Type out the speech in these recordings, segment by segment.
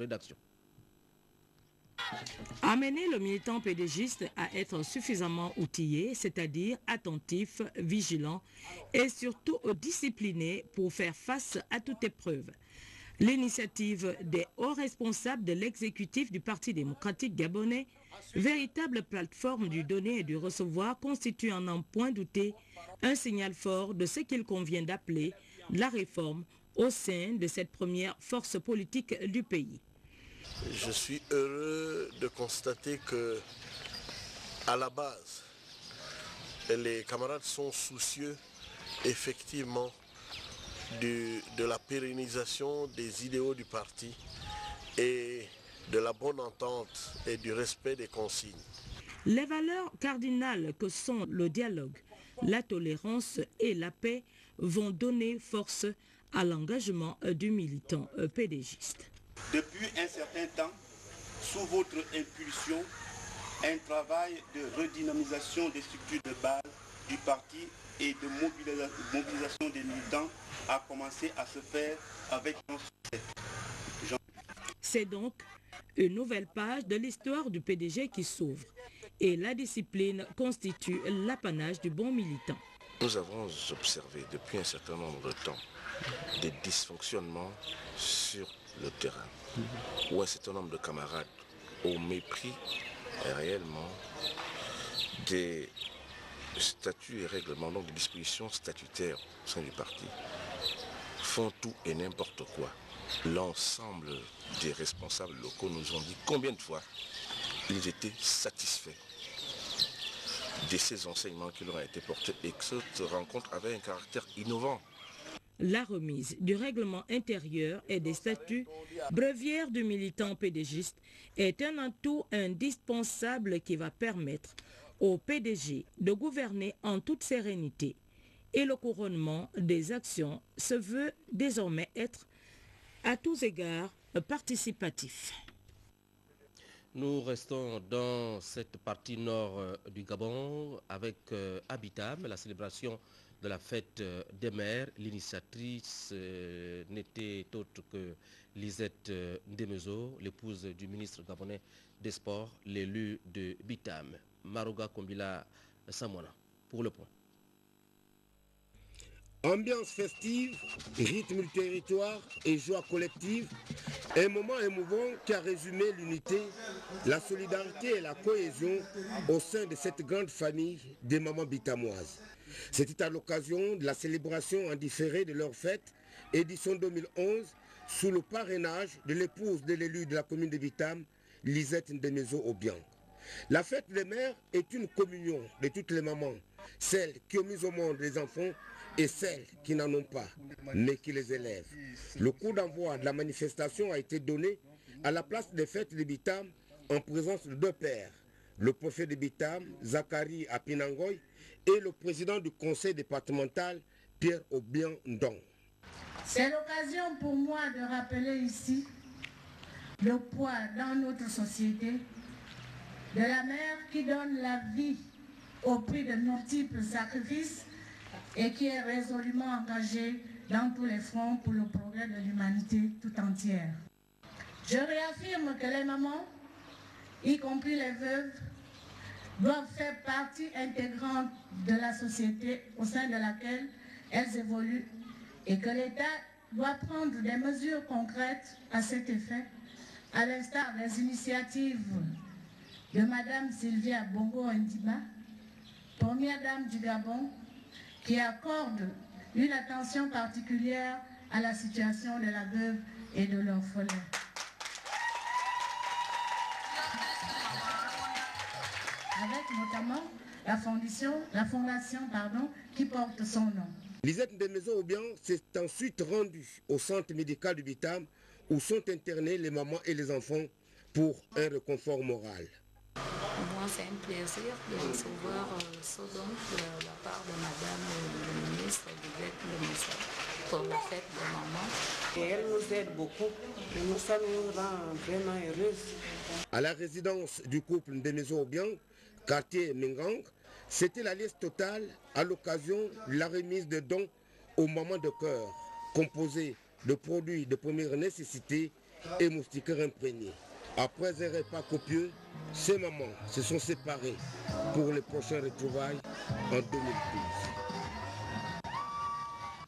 rédaction. Amener le militant pédégiste à être suffisamment outillé, c'est-à-dire attentif, vigilant et surtout discipliné pour faire face à toute épreuve. L'initiative des hauts responsables de l'exécutif du Parti démocratique gabonais, véritable plateforme du donner et du recevoir, constitue en n'en point douter un signal fort de ce qu'il convient d'appeler la réforme au sein de cette première force politique du pays. Je suis heureux de constater que, à la base, les camarades sont soucieux effectivement de la pérennisation des idéaux du parti et de la bonne entente et du respect des consignes. Les valeurs cardinales que sont le dialogue, la tolérance et la paix vont donner force à l'engagement du militant pédégiste. Depuis un certain temps, sous votre impulsion, un travail de redynamisation des structures de base du parti et de mobilisation des militants a commencé à se faire avec un succès. C'est donc une nouvelle page de l'histoire du PDG qui s'ouvre et la discipline constitue l'apanage du bon militant. Nous avons observé depuis un certain nombre de temps des dysfonctionnements sur le terrain, où un certain nombre de camarades, au mépris réellement des statuts et règlements, donc des dispositions statutaires au sein du parti, font tout et n'importe quoi. L'ensemble des responsables locaux nous ont dit combien de fois ils étaient satisfaits de ces enseignements qui leur ont été portés et que cette rencontre avait un caractère innovant. La remise du règlement intérieur et des statuts, brevière du militant pédégiste, est un atout indispensable qui va permettre au PDG de gouverner en toute sérénité. Et le couronnement des actions se veut désormais être à tous égards participatif. Nous restons dans cette partie nord du Gabon avec Abitam, la célébration de la fête des mères. L'initiatrice n'était autre que Lisette Ndemezo, l'épouse du ministre gabonais des Sports, l'élu de Bitam. Marouga Kombila Samwana, pour le point. Ambiance festive, rythme du territoire et joie collective, un moment émouvant qui a résumé l'unité, la solidarité et la cohésion au sein de cette grande famille des mamans bitamoises. C'était à l'occasion de la célébration en différé de leur fête, édition 2011, sous le parrainage de l'épouse de l'élu de la commune de Bitam, Lisette Ndemezo Obiang. La fête des mères est une communion de toutes les mamans, celles qui ont mis au monde les enfants et celles qui n'en ont pas, mais qui les élèvent. Le coup d'envoi de la manifestation a été donné à la place des fêtes de Bitam en présence de deux pères, le préfet de Bitam, Zachary Apinangoy, et le président du conseil départemental, Pierre Obiang Ndong. C'est l'occasion pour moi de rappeler ici le poids dans notre société de la mère qui donne la vie au prix de multiples sacrifices et qui est résolument engagée dans tous les fronts pour le progrès de l'humanité tout entière. Je réaffirme que les mamans, y compris les veuves, doivent faire partie intégrante de la société au sein de laquelle elles évoluent et que l'État doit prendre des mesures concrètes à cet effet, à l'instar des initiatives de Madame Sylvia Bongo Ndiba, première dame du Gabon, qui accorde une attention particulière à la situation de la veuve et de l'orphelin. Avec notamment la fondation qui porte son nom. Lisette Ndemezo Obiang s'est ensuite rendue au centre médical du Bitam où sont internés les mamans et les enfants pour un réconfort moral. Pour moi, c'est un plaisir de recevoir ce don de la part de Madame le ministre Lisette Ndemezo pour la fête des mamans. Et elle nous aide beaucoup. Et ça nous rend vraiment heureuses. À la résidence du couple Ndemezo Obiang, quartier Mengang, c'était la liste totale à l'occasion de la remise de dons aux mamans de cœur, composés de produits de première nécessité et moustiquaires imprégnés. Après un repas copieux, ces mamans se sont séparées pour les prochaines retrouvailles en 2012.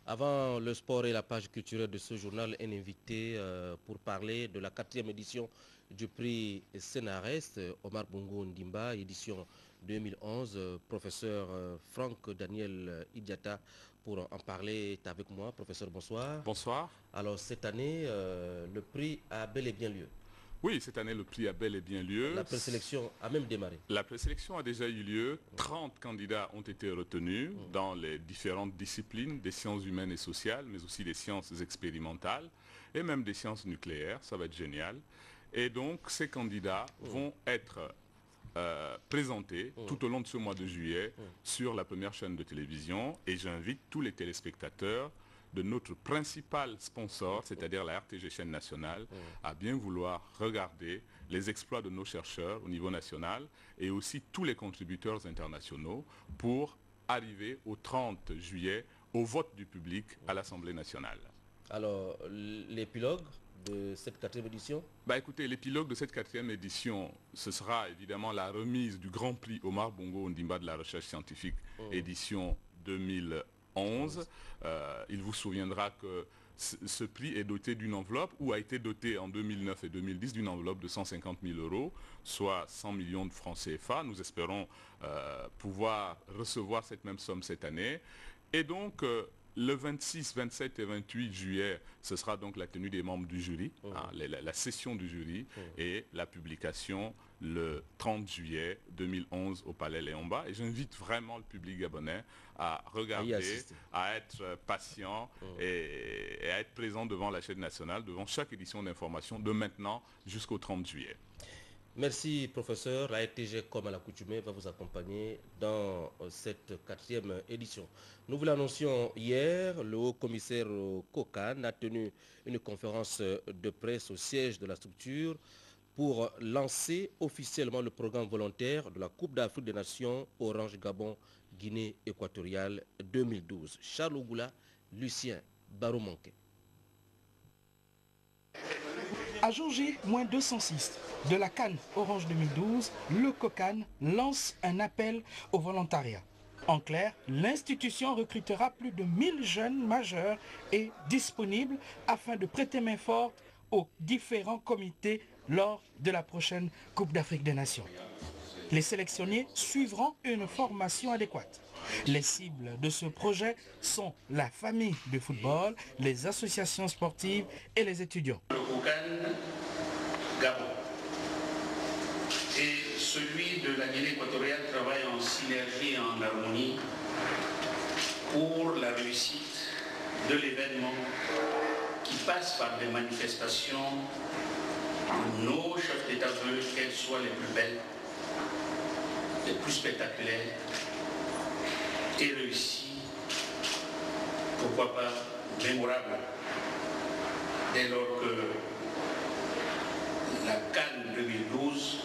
Avant le sport et la page culturelle de ce journal, un invité pour parler de la 4e édition du prix Scénariste, Omar Bongo Ndimba, édition 2011. Professeur Franck Daniel Idiata, pour en parler, est avec moi. Professeur, bonsoir. Bonsoir. Alors cette année, le prix a bel et bien lieu. Oui, cette année, le prix a bel et bien lieu. La présélection a même démarré. La présélection a déjà eu lieu. 30 candidats ont été retenus dans les différentes disciplines des sciences humaines et sociales, mais aussi des sciences expérimentales et même des sciences nucléaires. Ça va être génial. Et donc, ces candidats vont être présentés tout au long de ce mois de juillet sur la première chaîne de télévision. Et j'invite tous les téléspectateurs de notre principal sponsor, c'est-à-dire la RTG chaîne nationale, à bien vouloir regarder les exploits de nos chercheurs au niveau national et aussi tous les contributeurs internationaux pour arriver au 30 juillet au vote du public à l'Assemblée nationale. Alors, l'épilogue de cette 4e édition? Écoutez, l'épilogue de cette 4e édition, ce sera évidemment la remise du Grand Prix Omar Bongo Ondimba de la recherche scientifique, édition 2011. Il vous souviendra que ce prix est doté d'une enveloppe, ou a été doté en 2009 et 2010 d'une enveloppe de 150 000 €, soit 100 millions de francs CFA. Nous espérons pouvoir recevoir cette même somme cette année. Et donc, le 26, 27 et 28 juillet, ce sera donc la tenue des membres du jury, la session du jury et la publication le 30 juillet 2011 au Palais Léon-Mba. Et j'invite vraiment le public gabonais à regarder, à être patient et à être présent devant la chaîne nationale, devant chaque édition d'information de maintenant jusqu'au 30 juillet. Merci professeur. La RTG, comme à l'accoutumée, va vous accompagner dans cette 4e édition. Nous vous l'annoncions hier, le haut-commissaire Kokan a tenu une conférence de presse au siège de la structure pour lancer officiellement le programme volontaire de la Coupe d'Afrique des Nations Orange Gabon Guinée équatoriale 2012. Charles Ougoula, Lucien Baroumanke. À jour J-206 de la CAN Orange 2012, le COCAN lance un appel au volontariat. En clair, l'institution recrutera plus de 1000 jeunes majeurs et disponibles afin de prêter main forte aux différents comités lors de la prochaine Coupe d'Afrique des Nations. Les sélectionnés suivront une formation adéquate. Les cibles de ce projet sont la famille de football, les associations sportives et les étudiants. Le COCAN Gabon et celui de la Guinée équatoriale travaillent en synergie et en harmonie pour la réussite de l'événement qui passe par des manifestations où nos chefs d'État veulent qu'elles soient les plus belles, les plus spectaculaires et réussies, pourquoi pas mémorables, dès lors que la CAN 2012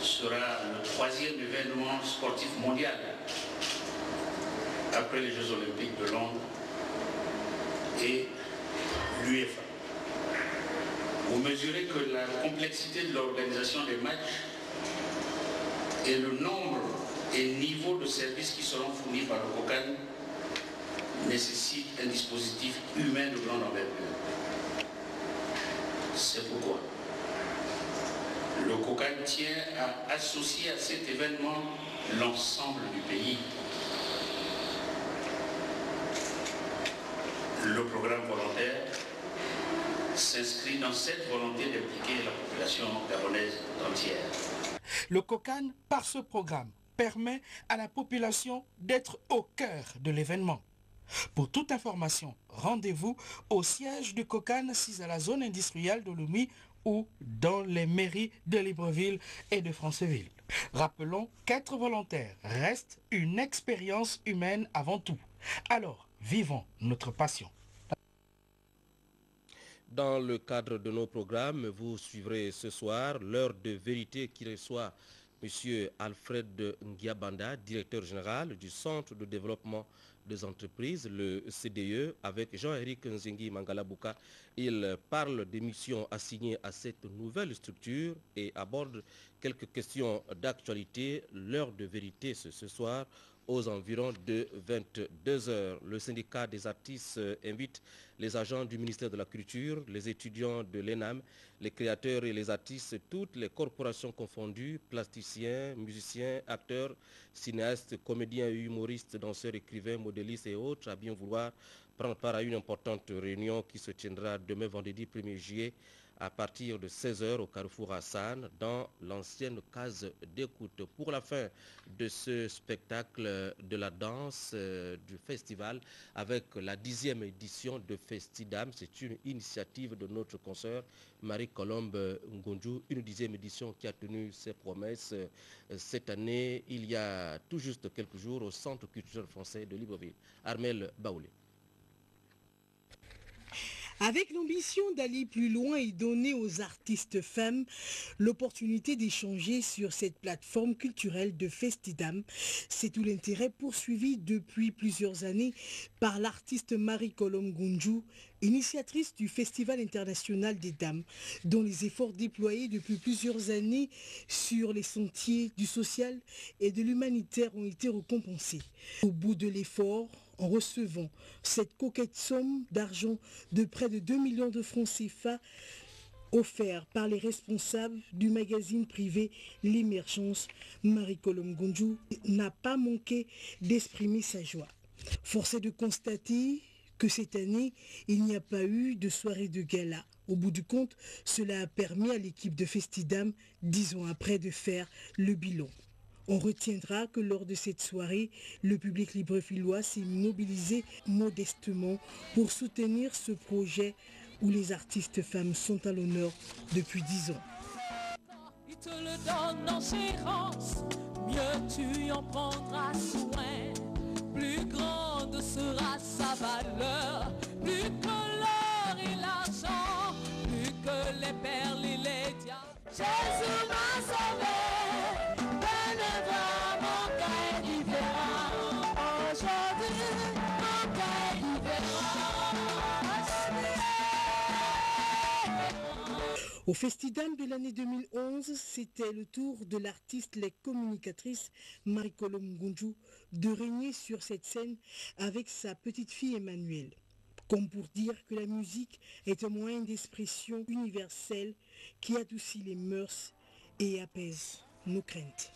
sera le 3e événement sportif mondial après les Jeux Olympiques de Londres et l'UEFA. Vous mesurez que la complexité de l'organisation des matchs et le nombre et niveau de services qui seront fournis par le COCAN nécessitent un dispositif humain de grande envergure. C'est pourquoi le COCAN tient à associer à cet événement l'ensemble du pays. Le programme volontaire s'inscrit dans cette volonté d'impliquer la population gabonaise entière. Le COCAN, par ce programme, permet à la population d'être au cœur de l'événement. Pour toute information, rendez-vous au siège du COCAN 6 à la zone industrielle de Lomé ou dans les mairies de Libreville et de Franceville. Rappelons qu'être volontaire reste une expérience humaine avant tout. Alors, vivons notre passion. Dans le cadre de nos programmes, vous suivrez ce soir l'heure de vérité qui reçoit M. Alfred Ngiabanda, directeur général du Centre de développement des entreprises, le CDE, avec Jean-Éric Nzengi Mangalabouka. Il parle des missions assignées à cette nouvelle structure et aborde quelques questions d'actualité. L'heure de vérité ce soir aux environs de 22 h. Le syndicat des artistes invite les agents du ministère de la Culture, les étudiants de l'ENAM, les créateurs et les artistes, toutes les corporations confondues, plasticiens, musiciens, acteurs, cinéastes, comédiens, humoristes, danseurs, écrivains, modélistes et autres à bien vouloir prendre part à une importante réunion qui se tiendra demain vendredi 1er juillet à partir de 16 h au Carrefour Hassan dans l'ancienne case d'écoute. Pour la fin de ce spectacle de la danse du festival avec la 10e édition de Festidam, c'est une initiative de notre consoeur Marie-Colombe Ngonjou, une 10e édition qui a tenu ses promesses cette année, il y a tout juste quelques jours au Centre culturel français de Libreville. Armel Baoulé. Avec l'ambition d'aller plus loin et donner aux artistes femmes l'opportunité d'échanger sur cette plateforme culturelle de Festidam, c'est tout l'intérêt poursuivi depuis plusieurs années par l'artiste Marie-Colombe Ngonjou, initiatrice du Festival international des dames, dont les efforts déployés depuis plusieurs années sur les sentiers du social et de l'humanitaire ont été récompensés. Au bout de l'effort, en recevant cette coquette somme d'argent de près de 2 millions de francs CFA offert par les responsables du magazine privé L'Émergence, Marie-Colombe Ngonjou n'a pas manqué d'exprimer sa joie. Force est de constater que cette année, il n'y a pas eu de soirée de gala. Au bout du compte, cela a permis à l'équipe de Festidam, 10 ans après, de faire le bilan. On retiendra que lors de cette soirée, le public librevillois s'est mobilisé modestement pour soutenir ce projet où les artistes femmes sont à l'honneur depuis 10 ans. Il te le donne en gérance, mieux tu en prendras soin, plus grande sera sa valeur, plus que l'or et l'argent, plus que les perles et les diamants. Jésus m'a sauvé. Au Festidam de l'année 2011, c'était le tour de l'artiste, la communicatrice Marie-Colombe Ngonjou de régner sur cette scène avec sa petite fille Emmanuelle. Comme pour dire que la musique est un moyen d'expression universel qui adoucit les mœurs et apaise nos craintes.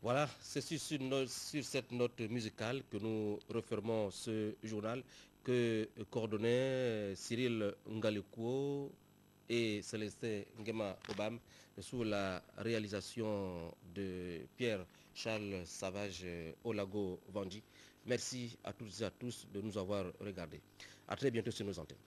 Voilà, c'est sur cette note musicale que nous refermons ce journal que coordonnaient Cyril Ngalekuo et Célestin Ngema Obam sous la réalisation de Pierre-Charles Savage Olago Vandji. Merci à toutes et à tous de nous avoir regardés. À très bientôt sur nos antennes.